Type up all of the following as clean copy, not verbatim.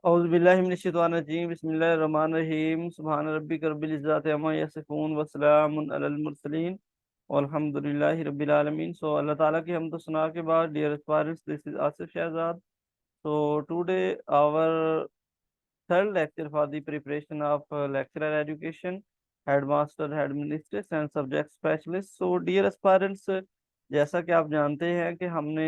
औज़ुबिल्लाहिमिनश्शैतानिर्रजीम बिस्मिल्लाहिर्रहमानिर्रहीम सुब्हान रब्बिक रब्बिल इज़्ज़ति अम्मा यसिफून व सलामुन अलल मुरसलीन वल्हम्दुलिल्लाहि रब्बिल आलमीन। सो अल्लाह ताला की हमद सना के बाद, dear aspirants, this is Asif Shahzad. So today our third lecture for the preparation of lecturer education, headmaster, headmistress and subject specialist. So dear aspirants, जैसा कि आप जानते हैं कि हमने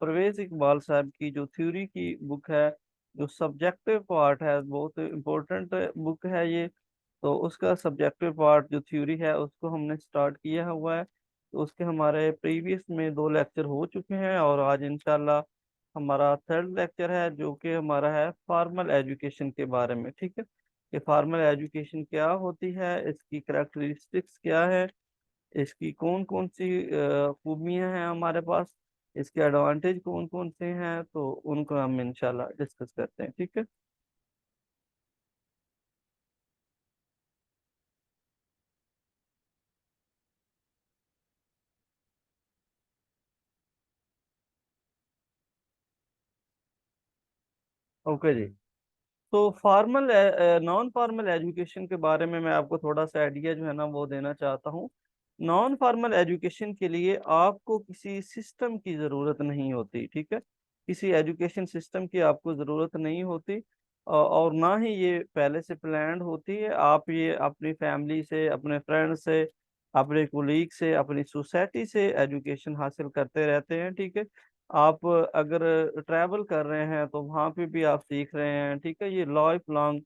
परवेज इकबाल साहब की जो थ्योरी की बुक है, जो सब्जेक्टिव पार्ट है, बहुत इम्पोर्टेंट बुक है ये। तो उसका सब्जेक्टिव पार्ट जो थ्योरी है उसको हमने स्टार्ट किया हुआ है। तो उसके हमारे प्रीवियस में 2 लेक्चर हो चुके हैं और आज इंशाल्लाह हमारा थर्ड लेक्चर है जो कि हमारा है फॉर्मल एजुकेशन के बारे में। ठीक है, कि फॉर्मल एजुकेशन क्या होती है, इसकी करेक्टरिस्टिक्स क्या है, इसकी कौन कौन सी खूबियां हैं हमारे पास, इसके एडवांटेज कौन कौन से हैं, तो उनको हम इंशाल्लाह डिस्कस करते हैं। ठीक है। ओके जी। तो फॉर्मल नॉन फॉर्मल एजुकेशन के बारे में मैं आपको थोड़ा सा आइडिया जो है ना वो देना चाहता हूँ। नॉन फॉर्मल एजुकेशन के लिए आपको किसी सिस्टम की ज़रूरत नहीं होती। ठीक है, किसी एजुकेशन सिस्टम की आपको ज़रूरत नहीं होती और ना ही ये पहले से प्लान्ड होती है। आप ये अपनी फैमिली से, अपने फ्रेंड से, अपने कुलीग से, अपनी सोसाइटी से एजुकेशन हासिल करते रहते हैं। ठीक है, आप अगर ट्रैवल कर रहे हैं तो वहाँ पे भी आप सीख रहे हैं। ठीक है, ये लाइफ लॉन्ग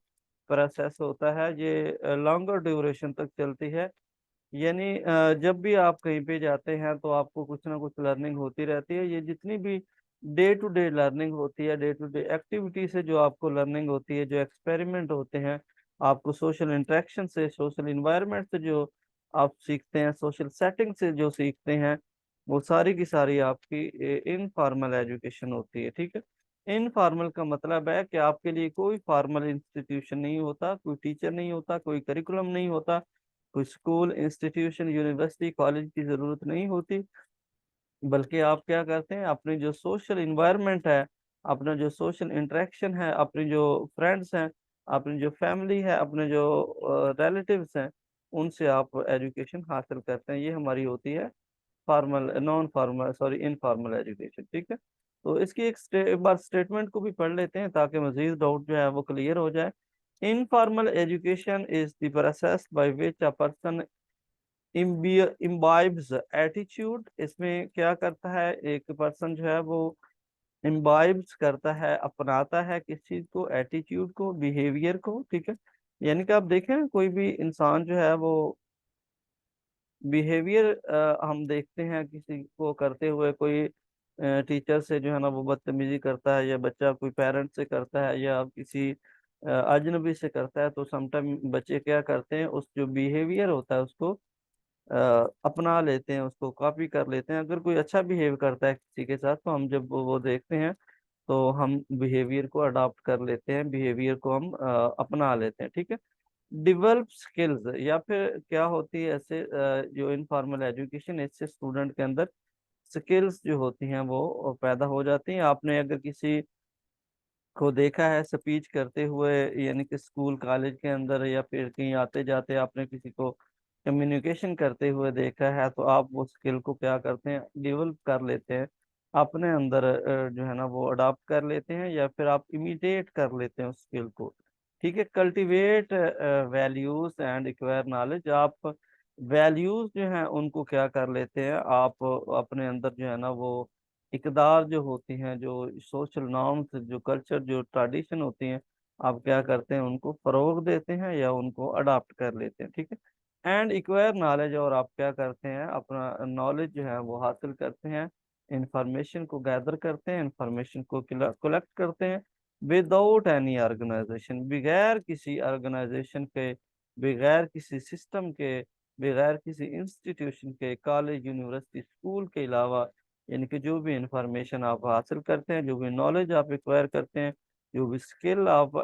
प्रोसेस होता है, ये लॉन्गर ड्यूरेशन तक चलती है। यानी जब भी आप कहीं पे जाते हैं तो आपको कुछ ना कुछ लर्निंग होती रहती है। ये जितनी भी डे टू डे लर्निंग होती है, डे टू डे एक्टिविटी से जो आपको लर्निंग होती है, जो एक्सपेरिमेंट होते हैं, आपको सोशल इंटरेक्शन से, सोशल इन्वायरमेंट से जो आप सीखते हैं, सोशल सेटिंग से जो सीखते हैं, वो सारी की सारी आपकी इनफॉर्मल एजुकेशन होती है। ठीक है, इनफॉर्मल का मतलब है कि आपके लिए कोई फॉर्मल इंस्टीट्यूशन नहीं होता, कोई टीचर नहीं होता, कोई करिकुलम नहीं होता, कोई स्कूल, इंस्टीट्यूशन, यूनिवर्सिटी, कॉलेज की जरूरत नहीं होती। बल्कि आप क्या करते हैं, अपनी जो सोशल इन्वायरमेंट है, अपना जो सोशल इंटरेक्शन है, अपनी जो फ्रेंड्स हैं, अपनी जो फैमिली है, अपने जो रिलेटिव्स हैं, उनसे आप एजुकेशन हासिल करते हैं। ये हमारी होती है formal, non formal, sorry, informal education. ठीक है, तो इसकी एक बार स्टेटमेंट को भी पढ़ लेते हैं ताकि मजीद डाउट जो है वो क्लियर हो जाए। Informal education is the process by which a person imbibes attitude. इसमें क्या करता है, एक पर्सन जो है वो इम्बाइब्स करता है, अपनाता है किस चीज को, एटीट्यूड को, बिहेवियर को। ठीक है, यानी कि आप देखें कोई भी इंसान जो है वो बिहेवियर हम देखते हैं किसी को करते हुए, कोई टीचर से जो है ना वो बदतमीजी करता है, या बच्चा कोई पेरेंट से करता है, या किसी अजनबी से करता है, तो समटाइम बच्चे क्या करते हैं, उस जो बिहेवियर होता है उसको अपना लेते हैं, उसको कॉपी कर लेते हैं। अगर कोई अच्छा बिहेव करता है किसी के साथ तो हम जब वो देखते हैं तो हम बिहेवियर को अडॉप्ट कर लेते हैं, बिहेवियर को हम अपना लेते हैं। ठीक है, डेवलप स्किल्स, या फिर क्या होती है ऐसे जो इनफॉर्मल एजुकेशन, इससे स्टूडेंट के अंदर स्किल्स जो होती हैं वो पैदा हो जाती हैं। आपने अगर किसी को देखा है स्पीच करते हुए, यानी कि स्कूल कॉलेज के अंदर या फिर कहीं आते जाते आपने किसी को कम्युनिकेशन करते हुए देखा है, तो आप वो स्किल को क्या करते हैं, डेवलप कर लेते हैं अपने अंदर, जो है ना वो अडॉप्ट कर लेते हैं, या फिर आप इमिटेट कर लेते हैं उस स्किल को। ठीक है, cultivate values and acquire knowledge. आप वैल्यूज जो हैं उनको क्या कर लेते हैं, आप अपने अंदर जो है ना वो इकदार जो होती हैं, जो सोशल नॉर्म्स, जो कल्चर, जो ट्रेडिशन होती हैं, आप क्या करते हैं, उनको फरोग देते हैं या उनको अडॉप्ट कर लेते हैं। ठीक है, एंड इक्वायर नॉलेज, और आप क्या करते हैं, अपना नॉलेज जो है वो हासिल करते हैं, इंफॉर्मेशन को गैदर करते हैं, इंफॉर्मेशन को कलेक्ट करते हैं विदाउट एनी ऑर्गेनाइजेशन, बगैर किसी ऑर्गेनाइजेशन के, बगैर किसी सिस्टम के, बगैर किसी इंस्टीट्यूशन के, कॉलेज, यूनिवर्सिटी, स्कूल के अलावा। यानी कि जो भी इंफॉर्मेशन आप हासिल करते हैं, जो भी नॉलेज आप एक्वायर करते हैं, जो भी स्किल आप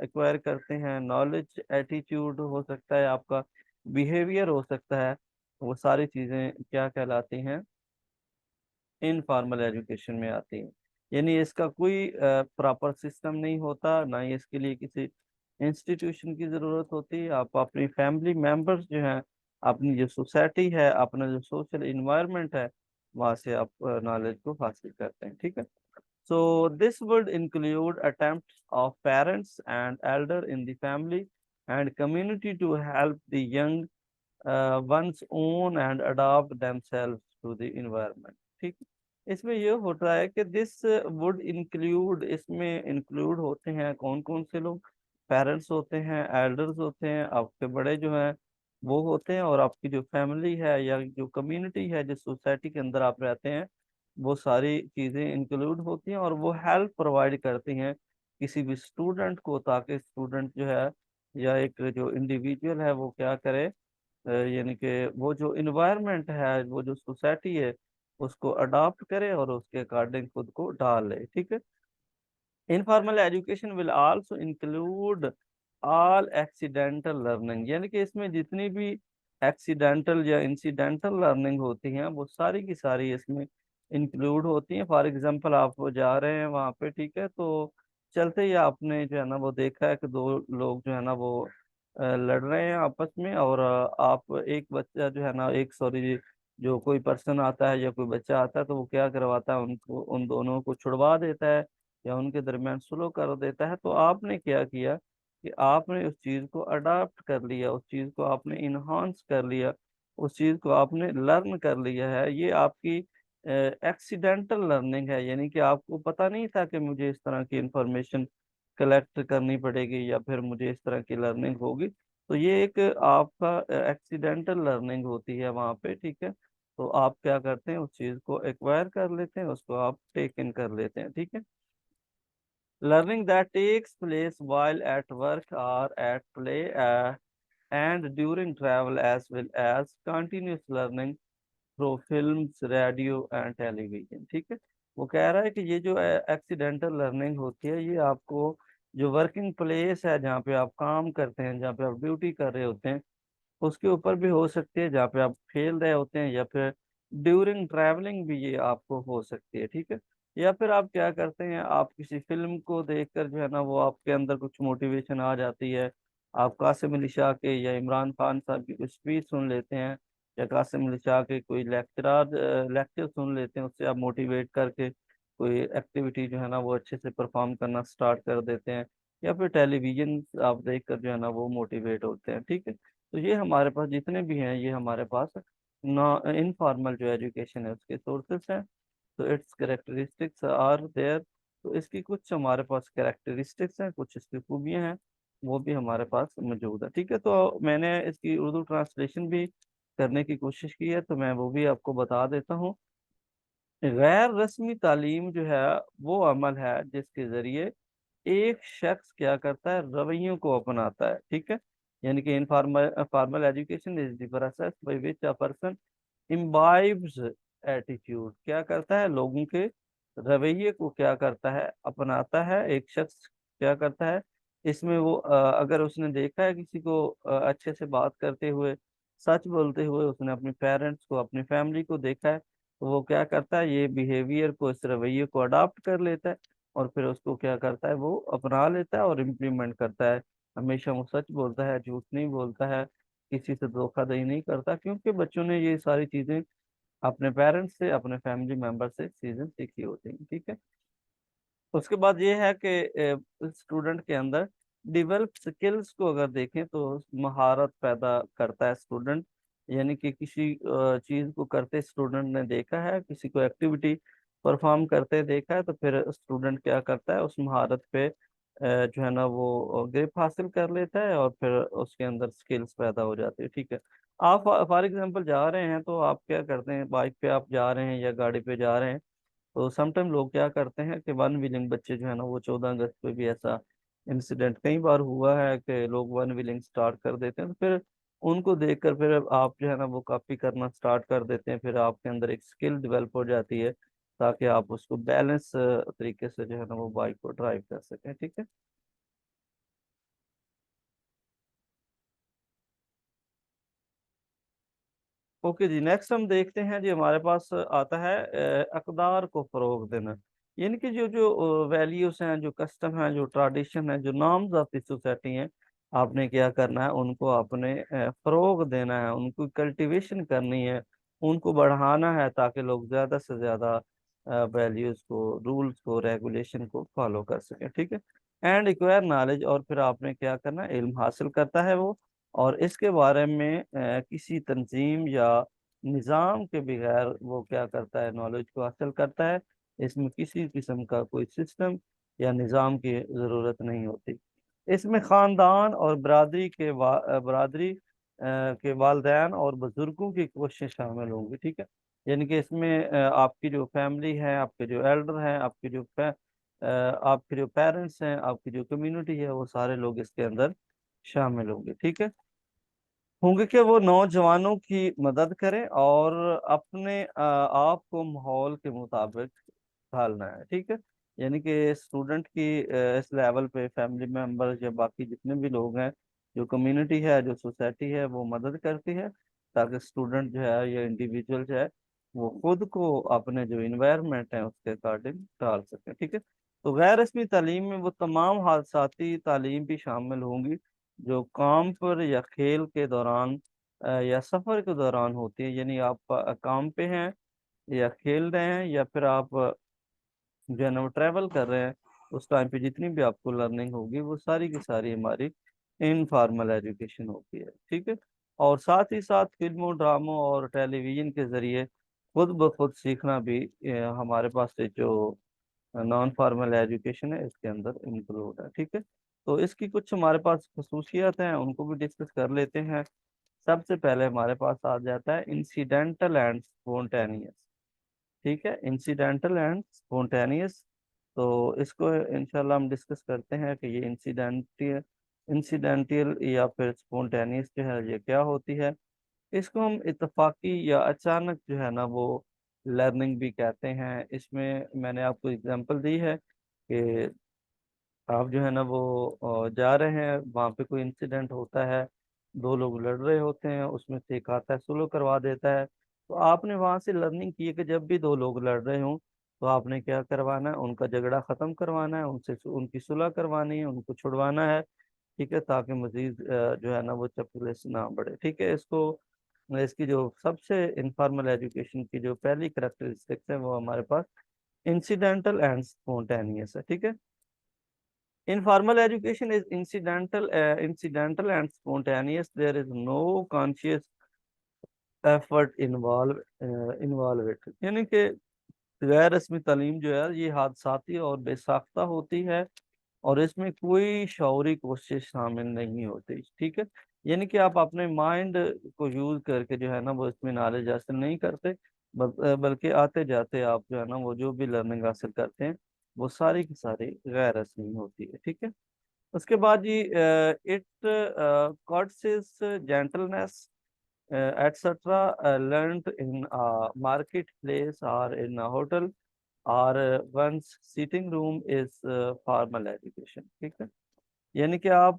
एक्वायर करते हैं, नॉलेज, एटीट्यूड हो सकता है आपका, बिहेवियर हो सकता है, वो सारी चीज़ें क्या कहलाती हैं, इनफॉर्मल एजुकेशन में आती हैं। यानी इसका कोई प्रॉपर सिस्टम नहीं होता, ना ही इसके लिए किसी इंस्टीट्यूशन की जरूरत होती। आप अपनी फैमिली मेंबर्स जो हैं, अपनी जो सोसाइटी है, अपना जो सोशल इन्वायरमेंट है, वहां से आप नॉलेज को हासिल करते हैं। ठीक है। So this would include attempts of parents and elder in the family and community to help the young ones own and adapt themselves to the environment। ठीक। इसमें ये होता है कि दिस वुड इंक्लूड, इसमें इंक्लूड होते हैं कौन कौन से लोग? पेरेंट्स होते हैं, एल्डर्स होते हैं, आपके बड़े जो हैं वो होते हैं, और आपकी जो फैमिली है या जो कम्युनिटी है, जिस सोसाइटी के अंदर आप रहते हैं, वो सारी चीज़ें इंक्लूड होती हैं। और वो हेल्प प्रोवाइड करती हैं किसी भी स्टूडेंट को, ताकि स्टूडेंट जो है या एक जो इंडिविजुअल है वो क्या करे, यानी कि वो जो इन्वायरमेंट है, वो जो सोसाइटी है, उसको अडॉप्ट करे और उसके अकॉर्डिंग खुद को ढाल ले। ठीक है। Informal education will also include all accidental learning, यानी कि इसमें जितनी भी एक्सीडेंटल या इंसिडेंटल लर्निंग होती हैं वो सारी की सारी इसमें इंक्लूड होती हैं। फॉर एग्जांपल आप जा रहे हैं वहाँ पे, ठीक है, तो चलते ही आपने जो है ना वो देखा है कि दो लोग जो है ना वो लड़ रहे हैं आपस में, और आप एक बच्चा जो है ना, एक सॉरी, जो कोई पर्सन आता है या कोई बच्चा आता है, तो वो क्या करवाता है, उनको, उन दोनों को छुड़वा देता है या उनके दरमियान सुलह कर देता है। तो आपने क्या किया कि आपने उस चीज़ को अडाप्ट कर लिया, उस चीज़ को आपने इन्हांस कर लिया, उस चीज़ को आपने लर्न कर लिया है। ये आपकी एक्सीडेंटल लर्निंग है, यानी कि आपको पता नहीं था कि मुझे इस तरह की इंफॉर्मेशन कलेक्ट करनी पड़ेगी या फिर मुझे इस तरह की लर्निंग होगी। तो ये एक आपका एक्सीडेंटल लर्निंग होती है वहाँ पे। ठीक है। तो आप क्या करते हैं, उस चीज़ को एक्वायर कर लेते हैं, उसको आप टेक इन कर लेते हैं। ठीक है। Learning that takes place while at work or at play and during travel, as well as continuous learning through films, radio and television. ठीक है। वो कह रहा है कि ये जो एक्सीडेंटल लर्निंग होती है, ये आपको जो वर्किंग प्लेस है, जहाँ पे आप काम करते हैं, जहाँ पे आप ड्यूटी कर रहे होते हैं, उसके ऊपर भी हो सकती है, जहाँ पे आप खेल रहे होते हैं, या फिर ड्यूरिंग ट्रैवलिंग भी ये आपको हो सकती है। ठीक है। या फिर आप क्या करते हैं, आप किसी फिल्म को देखकर जो है ना वो आपके अंदर कुछ मोटिवेशन आ जाती है, आप कासिम अली शाह के या इमरान खान साहब की कुछ स्पीच सुन लेते हैं, या कासिम अली शाह के कोई लेक्चर सुन लेते हैं, उससे आप मोटिवेट करके कोई एक्टिविटी जो है ना वो अच्छे से परफॉर्म करना स्टार्ट कर देते हैं, या फिर टेलीविजन आप देखकर जो है ना वो मोटिवेट होते हैं। ठीक है। तो ये हमारे पास जितने भी हैं, ये हमारे पास नॉ इनफॉर्मल जो एजुकेशन है उसके सोर्सेस हैं। तो इट्स करेक्टरिस्टिक्स आर देयर, तो इसकी कुछ हमारे पास करेक्टरिस्टिक्स हैं, कुछ इसकी खूबियां हैं, वो भी हमारे पास मौजूद है। ठीक है। तो मैंने इसकी उर्दू ट्रांसलेशन भी करने की कोशिश की है, तो मैं वो भी आपको बता देता हूँ। गैर रस्मी तालीम जो है वो अमल है जिसके जरिए एक शख्स क्या करता है, रवैयों को अपनाता है। ठीक है। यानी कि informal formal education is the process by which a person imbibes attitude, क्या करता है, लोगों के रवैये को क्या करता है, अपनाता है। एक शख्स क्या करता है, इसमें वो अगर उसने देखा है किसी को अच्छे से बात करते हुए, सच बोलते हुए, उसने अपने पेरेंट्स को, अपनी फैमिली को देखा है, तो वो क्या करता है, ये बिहेवियर को, इस रवैये को अडॉप्ट कर लेता है, और फिर उसको क्या करता है, वो अपना लेता है और इम्प्लीमेंट करता है। हमेशा वो सच बोलता है, झूठ नहीं बोलता है, किसी से धोखाधड़ी नहीं करता, क्योंकि बच्चों ने ये सारी चीजें अपने पेरेंट्स से, अपने फैमिली मेंबर से चीजें सीखी होती हैं। ठीक है। उसके बाद ये है कि स्टूडेंट के अंदर डेवलप स्किल्स को अगर देखें तो महारत पैदा करता है स्टूडेंट, यानी कि किसी चीज को करते स्टूडेंट ने देखा है, किसी को एक्टिविटी परफॉर्म करते देखा है, तो फिर स्टूडेंट क्या करता है, उस महारत पे जो है ना वो ग्रिप हासिल कर लेता है, और फिर उसके अंदर स्किल्स पैदा हो जाती है। ठीक है। आप फॉर एग्जांपल जा रहे हैं, तो आप क्या करते हैं, बाइक पे आप जा रहे हैं या गाड़ी पे जा रहे हैं, तो समटाइम लोग क्या करते हैं कि वन व्हीलिंग बच्चे जो है ना वो 14 अगस्त पे भी ऐसा इंसिडेंट कई बार हुआ है कि लोग वन व्हीलिंग स्टार्ट कर देते हैं, तो फिर उनको देखकर फिर आप जो है ना वो कॉपी करना स्टार्ट कर देते हैं, फिर आपके अंदर एक स्किल डेवलप हो जाती है, ताकि आप उसको बैलेंस तरीके से जो है ना वो बाइक को ड्राइव कर सकें। ठीक है। ओके जी, नेक्स्ट हम देखते हैं जी, हमारे पास आता है अकदार को फरोग देना, यानी कि जो जो वैल्यूज हैं, जो कस्टम हैं, जो ट्रेडिशन है, जो नॉर्म्स ऑफ द सोसाइटी हैं, आपने क्या करना है, उनको आपने फरोग देना है, उनको कल्टीवेशन करनी है, उनको बढ़ाना है, ताकि लोग ज्यादा से ज्यादा वैल्यूज को, रूल्स को, रेगुलेशन को फॉलो कर सकें। ठीक है। एंड एक्वायर नॉलेज, और फिर आपने क्या करना है, इल्म हासिल करता है वो, और इसके बारे में किसी तंजीम या निज़ाम के बगैर वो क्या करता है, नॉलेज को हासिल करता है। इसमें किसी किस्म का कोई सिस्टम या निज़ाम की ज़रूरत नहीं होती। इसमें ख़ानदान और बरादरी के वालदैन और बुज़ुर्गों की कोशिश शामिल होंगी। ठीक है। यानी कि इसमें आपकी जो फैमिली है, आपके जो एल्डर हैं, आपके जो पेरेंट्स हैं, आपकी जो कम्युनिटी है, वो सारे लोग इसके अंदर शामिल होंगे। ठीक है। होंगे कि वो नौजवानों की मदद करें और अपने आप को माहौल के मुताबिक ढालना है। ठीक है। यानी कि स्टूडेंट की इस लेवल पे फैमिली मेंबर्स या बाकी जितने भी लोग हैं, जो कम्युनिटी है, जो सोसाइटी है, वो मदद करती है, ताकि स्टूडेंट जो है या इंडिविजुअल जो है, वो खुद को अपने जो इन्वायरमेंट है उसके अकॉर्डिंग ढाल सके। ठीक है। तो गैर रस्मी तालीम में वो तमाम हादसाती तालीम भी शामिल होंगी, जो काम पर या खेल के दौरान या सफ़र के दौरान होती है। यानी आप काम पे हैं या खेल रहे हैं, या फिर आप जो है ना वो ट्रैवल कर रहे हैं, उस टाइम पे जितनी भी आपको लर्निंग होगी, वो सारी की सारी हमारी इनफॉर्मल एजुकेशन होती है। ठीक है। और साथ ही साथ फिल्मों, ड्रामों और टेलीविज़न के ज़रिए खुद ब खुद सीखना भी हमारे पास से जो नॉन फॉर्मल एजुकेशन है, इसके अंदर इंक्लूड है। ठीक है। तो इसकी कुछ हमारे पास खसूसियात हैं, उनको भी डिस्कस कर लेते हैं। सबसे पहले हमारे पास आ जाता है इंसिडेंटल एंड स्पॉन्टेनियस। ठीक है। इंसिडेंटल एंड स्पॉन्टेनियस, तो इसको इंशाल्लाह हम डिस्कस करते हैं कि ये इंसिडेंटल या फिर स्पॉन्टेनियस जो है ये क्या होती है। इसको हम इत्तेफाकी या अचानक जो है ना वो लर्निंग भी कहते हैं। इसमें मैंने आपको एग्जांपल दी है कि आप जो है ना वो जा रहे हैं, वहाँ पे कोई इंसिडेंट होता है, दो लोग लड़ रहे होते हैं, उसमें से एक आता है सुलह करवा देता है। तो आपने वहाँ से लर्निंग की है कि जब भी दो लोग लड़ रहे हों, तो आपने क्या करवाना है, उनका झगड़ा खत्म करवाना है, उनसे उनकी सुलह करवानी है, उनको छुड़वाना है। ठीक है। ताकि मजीद जो है ना वो चपुलेस ना बढ़े। ठीक है। इसकी जो सबसे इनफॉर्मल एजुकेशन की जो पहली करेक्टरिस्टिक्स है, वो हमारे पास इंसिडेंटल एंड स्पॉन्टेनियस है। ठीक है। Informal education is incidental and spontaneous. There is no conscious effort involve it. यानी कि गैर रस्मी तालीम जो है ये हादसाती और बेसाख्ता होती है, और इसमें कोई शौरी कोशिश शामिल नहीं होती। ठीक है। यानी कि आप अपने माइंड को यूज करके जो है ना वो इसमें नॉलेज हासिल नहीं करते, बल्कि आते जाते आप जो है ना वो जो भी लर्निंग हासिल करते हैं, वो सारी की सारी गैर रस्मी होती है। ठीक है। उसके बाद जी it courtesies, gentleness, etc. learned in a marketplace or in a hotel or one's sitting room is formal education। ठीक है। यानी कि आप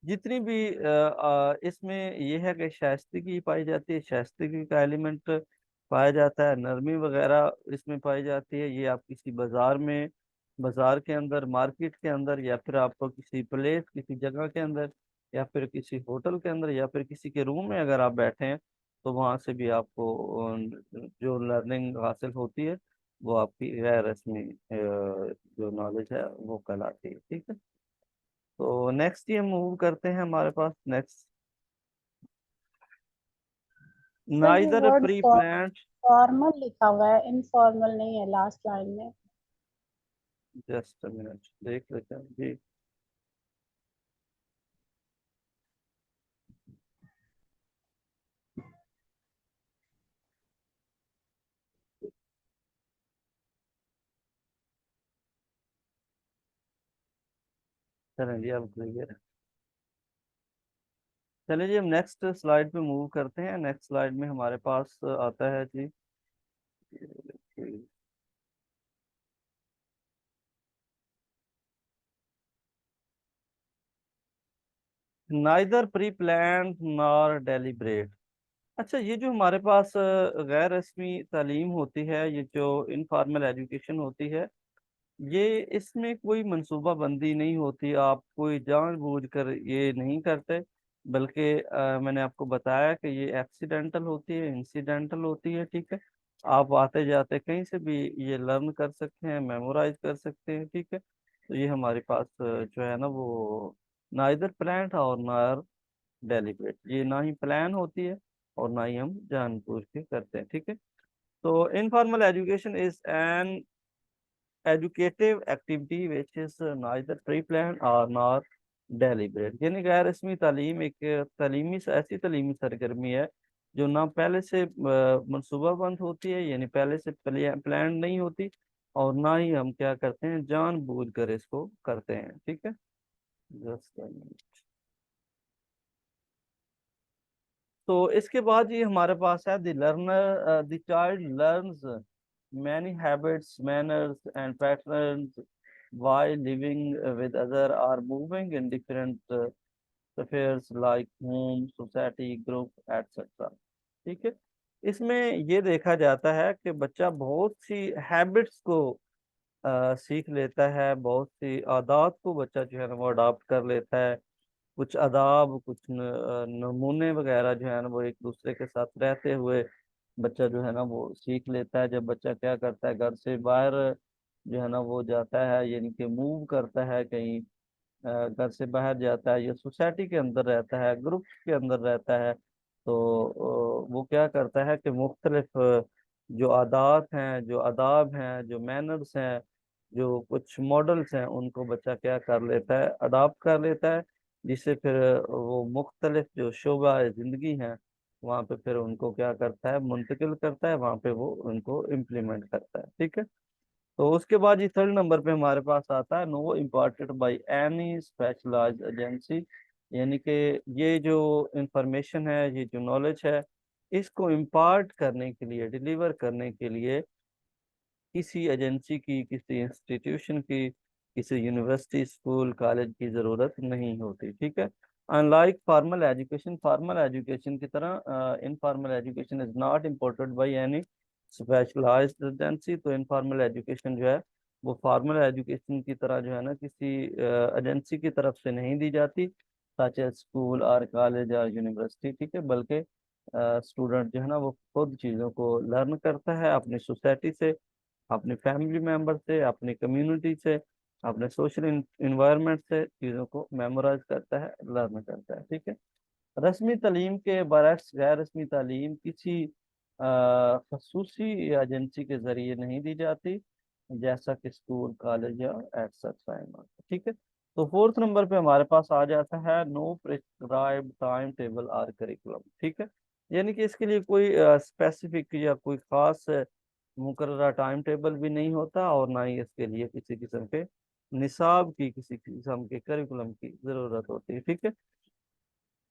जितनी भी इसमें यह है कि शाइस्तगी पाई जाती है, शाइस्तगी का एलिमेंट पाया जाता है, नरमी वगैरह इसमें पाई जाती है। ये आप किसी बाजार के अंदर, मार्केट के अंदर, या फिर आपको किसी प्लेस, किसी जगह के अंदर, या फिर किसी होटल के अंदर, या फिर किसी के रूम में अगर आप बैठे हैं, तो वहाँ से भी आपको जो लर्निंग हासिल होती है, वो आपकी गैर रस्मी जो नॉलेज है वो कहलाती है। ठीक है। तो नेक्स्ट ये मूव करते हैं हमारे पास नेक्स्ट, सर ये neither word pre plan. Formal लिखा हुआ है, इनफॉर्मल नहीं है लास्ट लाइन में। जस्ट अ मिनट देख लेते हैं जी। चलें जी, अब क्लियर है। चलिए जी, हम नेक्स्ट स्लाइड पे मूव करते हैं। नेक्स्ट स्लाइड में हमारे पास आता है जी, neither pre plan nor deliberate. अच्छा, ये जो हमारे पास गैर रस्मी तालीम होती है, ये जो इनफॉर्मल एजुकेशन होती है, ये इसमें कोई मंसूबा बंदी नहीं होती, आप कोई जानबूझकर ये नहीं करते, बल्कि मैंने आपको बताया कि ये एक्सीडेंटल होती है, इंसिडेंटल होती है। ठीक है, आप आते जाते कहीं से भी ये लर्न कर सकते हैं, मेमोराइज कर सकते हैं। ठीक है, तो ये हमारे पास जो है ना वो ना इधर प्लान और ना डेलिब्रेट, ये ना ही प्लान होती है और ना ही हम जानबूझ के करते हैं। ठीक है, तो informal education is an educative activity which is neither pre plan और नॉट डेलिब्रेट, यानी गैर रस्मी तालीम एक तालीमी ऐसी तालीमी सरगर्मी है जो ना पहले से मनसूबाबंद होती है, यानी पहले से प्लान नहीं होती, और ना ही हम क्या करते हैं जानबूझ कर इसको करते हैं। ठीक है, जस्ट तो इसके बाद ये हमारे पास है the learner, the child learns many habits, manners and patterns while living with other or moving in different affairs like home, society, group, etc. ठीक है, इसमें ये देखा जाता है कि बच्चा बहुत सी हैबिट्स को सीख लेता है, बहुत सी आदत को बच्चा जो है ना वो अडॉप्ट कर लेता है, कुछ आदाब, कुछ नमूने वगैरह जो है ना वो एक दूसरे के साथ रहते हुए बच्चा जो है ना वो सीख लेता है। जब बच्चा क्या करता है, घर से बाहर जो है ना वो जाता है, यानी कि मूव करता है कहीं, घर से बाहर जाता है या सोसाइटी के अंदर रहता है, ग्रुप के अंदर रहता है, तो वो क्या करता है कि मुख्तलिफ जो आदात हैं, जो आदाब हैं, जो मैनर्स हैं, जो कुछ मॉडल्स हैं, उनको बच्चा क्या कर लेता है, अडॉप्ट कर लेता है, जिससे फिर वो मुख्तलिफ जो शोबा ज़िंदगी हैं वहाँ पे फिर उनको क्या करता है, मुंतकिल करता है, वहाँ पे वो उनको इम्प्लीमेंट करता है। ठीक है, तो उसके बाद ये थर्ड नंबर पे हमारे पास आता है no imparted by any specialised agency, यानी कि ये जो इंफॉर्मेशन है, ये जो नॉलेज है, इसको इम्पार्ट करने के लिए, डिलीवर करने के लिए किसी एजेंसी की, किसी इंस्टीट्यूशन की, किसी यूनिवर्सिटी, स्कूल, कॉलेज की ज़रूरत नहीं होती। ठीक है, अनलाइक फार्मल एजुकेशन की तरह informal education is not imported by any specialised agency, तो इनफॉर्मल एजुकेशन जो है वो फॉर्मल एजुकेशन की तरह जो है ना किसी एजेंसी की तरफ से नहीं दी जाती, सच एज स्कूल और कॉलेज और यूनिवर्सिटी। ठीक है, बल्कि स्टूडेंट जो है ना वो खुद चीज़ों को लर्न करता है अपनी सोसाइटी से, अपनी फैमिली मेंबर से, अपनी कम्युनिटी से, अपने सोशल इन्वायरमेंट से चीज़ों को मेमोराइज करता है, लर्न करता है। ठीक है, रस्मी तालीम के बरक्स गैर रस्मी तालीम किसी खसूसी एजेंसी के जरिए नहीं दी जाती, जैसा कि स्कूल, कॉलेज या एक्सेट्रा। ठीक है, तो फोर्थ नंबर पे हमारे पास आ जाता है नो प्रिस्क्राइब्ड टाइम टेबल और करिकुलम। ठीक है, यानी कि इसके लिए कोई स्पेसिफिक या कोई खास मुकर्ररा टाइम टेबल भी नहीं होता, और ना ही इसके लिए किसी किस्म के निसाब की, किसी किस्म के करिकुलम की जरूरत होती है। ठीक है,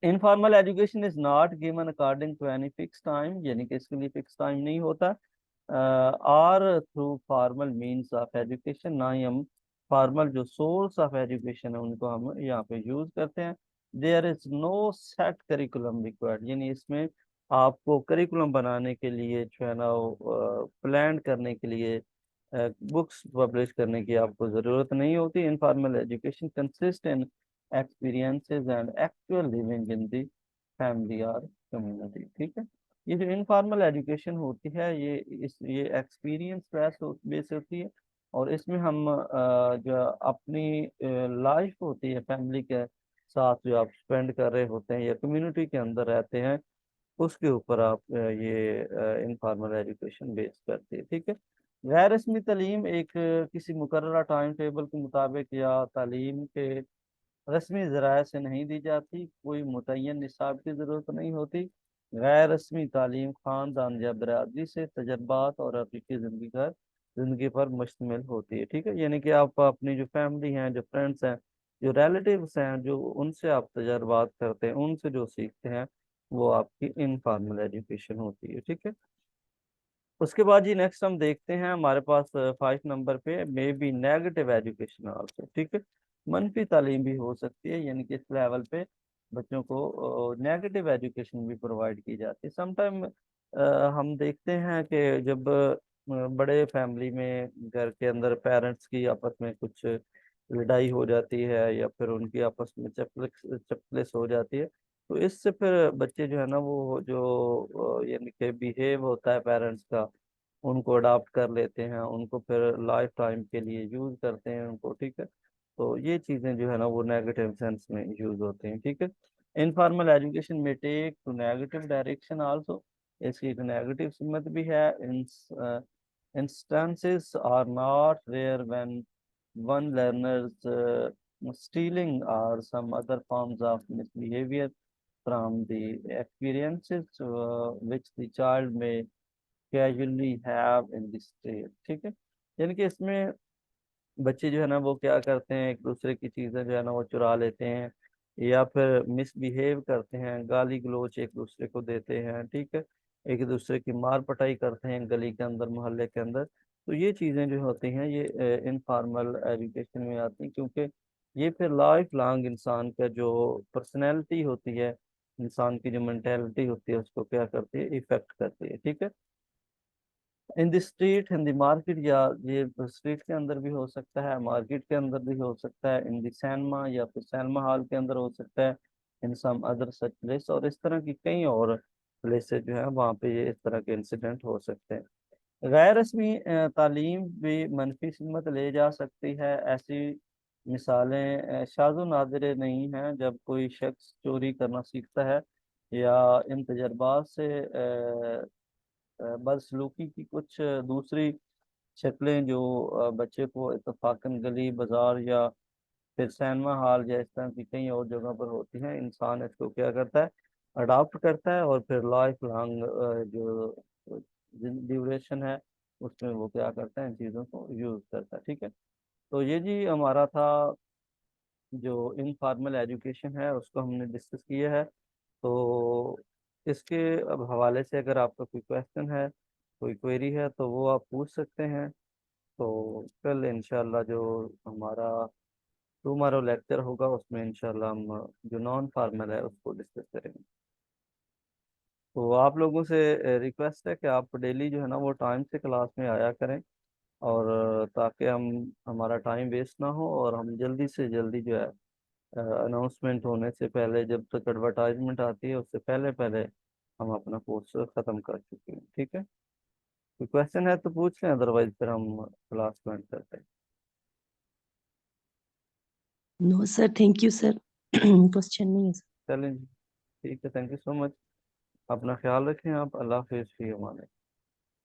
informal education is not given according to any fix time, यानी कि इसके लिए फिक्स टाइम नहीं होता, और through formal means of education, ना ही हम फॉर्मल जो सोर्स ऑफ एजुकेशन है उनको हम यहाँ पे यूज करते हैं। There is no set curriculum required, यानी इसमें आपको करिकुलम बनाने के लिए जो है ना प्लान करने के लिए बुक्स पब्लिश करने की आपको ज़रूरत नहीं होती। Informal education consist in experiences and actual living in the family और कम्युनिटी। ठीक है, ये जो इनफॉर्मल एजुकेशन होती है ये एक्सपीरियंस बेस होती है, और इसमें हम जो अपनी लाइफ होती है फैमिली के साथ जो आप स्पेंड कर रहे होते हैं या कम्युनिटी के अंदर रहते हैं, उसके ऊपर आप ये इनफॉर्मल एजुकेशन बेस करती है। ठीक है, गैर रस्मी तालीम एक किसी मुकर्ररा टाइम टेबल के मुताबिक या तालीम के रस्मी ज़राए से नहीं दी जाती, कोई मुतय्यन निसाब की ज़रूरत नहीं होती। गैर रस्मी तालीम ख़ानदान या बरादरी से तजर्बात और हकीकी ज़िंदगी पर मुश्तमिल होती है। ठीक है, यानी कि आप अपनी जो फैमिली हैं, जो फ्रेंड्स हैं, जो रिलेटिव्स हैं, जो उनसे आप तजर्बात करते हैं, उनसे जो सीखते हैं, वो आपकी इनफॉर्मल एजुकेशन होती है। ठीक है, उसके बाद जी नेक्स्ट हम देखते हैं हमारे पास 5 नंबर पे may be negative education also. ठीक है, मनफी तालीम भी हो सकती है, यानी कि इस लेवल पे बच्चों को नेगेटिव एजुकेशन भी प्रोवाइड की जाती है। समटाइम हम देखते हैं कि जब बड़े फैमिली में घर के अंदर पेरेंट्स की आपस में कुछ लड़ाई हो जाती है या फिर उनकी आपस में चपलिस हो जाती है, तो इससे फिर बच्चे जो है ना वो जो यानी कि बिहेव होता है पेरेंट्स का, उनको अडॉप्ट कर लेते हैं, उनको फिर लाइफ टाइम के लिए यूज करते हैं उनको, ठीक है। तो ये चीजें जो है ना वो नेगेटिव सेंस में यूज होती हैं, ठीक है। इनफॉर्मल एजुकेशन में take to negative direction also, इसकी एक नेगेटिव सिमत भी है। instances are not rare when one learners stealing or some other forms of misbehavior from the experiences which the child may casually have in the state, ठीक है। यानी कि इसमें बच्चे जो है ना वो क्या करते हैं, एक दूसरे की चीजें जो है ना वो चुरा लेते हैं या फिर मिसबिहेव करते हैं, गाली गलौज एक दूसरे को देते हैं, ठीक है। एक दूसरे की मार पटाई करते हैं गली के अंदर, मोहल्ले के अंदर। तो ये चीजें जो होती हैं ये इनफॉर्मल एजुकेशन में आती हैं, क्योंकि ये फिर लाइफ लॉन्ग इंसान का जो पर्सनैलिटी होती है, इंसान की जो मेंटेलिटी होती है उसको क्या करती है, इफेक्ट करती है, ठीक है। In the street, in the market, या ये स्ट्रीट के अंदर भी हो सकता है, मार्केट के अंदर भी हो सकता है, इन द सिनेमा या फिर सिनेमा हॉल के अंदर हो सकता है, इन सम अदर सच प्लेस, और इस तरह की कई और प्लेसेस जो है वहाँ पे ये इस तरह के इंसिडेंट हो सकते हैं। गैर रस्मी तालीम भी मनफी सिमत ले जा सकती है। ऐसी मिसालें शाज़ व नादिर नहीं हैं। जब कोई शख्स चोरी करना सीखता है या इन तजर्बात से बदसलूकी की कुछ दूसरी शक्लें जो बच्चे को इत्तफाकन गली बाजार या फिर सिनेमा हॉल या इस तरह की कई और जगह पर होती हैं, इंसान इसको क्या करता है, अडॉप्ट करता है, और फिर लाइफ लॉन्ग जो ड्यूरेशन है उसमें वो क्या करता है, इन चीज़ों को यूज़ करता है, ठीक है। तो ये जी हमारा था जो इनफॉर्मल एजुकेशन है उसको हमने डिस्कस किया है। तो इसके अब हवाले से अगर आपका कोई क्वेश्चन है, कोई क्वेरी है, तो वो आप पूछ सकते हैं। तो कल इंशाल्लाह जो हमारा टुमारो लेक्चर होगा उसमें इंशाल्लाह हम जो नॉन फॉर्मल है उसको डिस्कस करेंगे। तो आप लोगों से रिक्वेस्ट है कि आप डेली जो है ना वो टाइम से क्लास में आया करें, और ताकि हम हमारा टाइम वेस्ट ना हो, और हम जल्दी से जल्दी जो है अनाउंसमेंट होने से पहले, जब तक एडवर्टाइजमेंट आती है उससे पहले पहले हम अपना कोर्स ख़त्म कर चुके हैं, ठीक है। कोई क्वेश्चन है तो पूछ लें, अदरवाइज फिर हम क्लास में end करते हैं। No sir, thank you sir. Question नहीं है सर। चलें जी, ठीक है, थैंक यू सो मच। अपना ख्याल रखें आप, अल्लाह हाफिज़, फी अमान।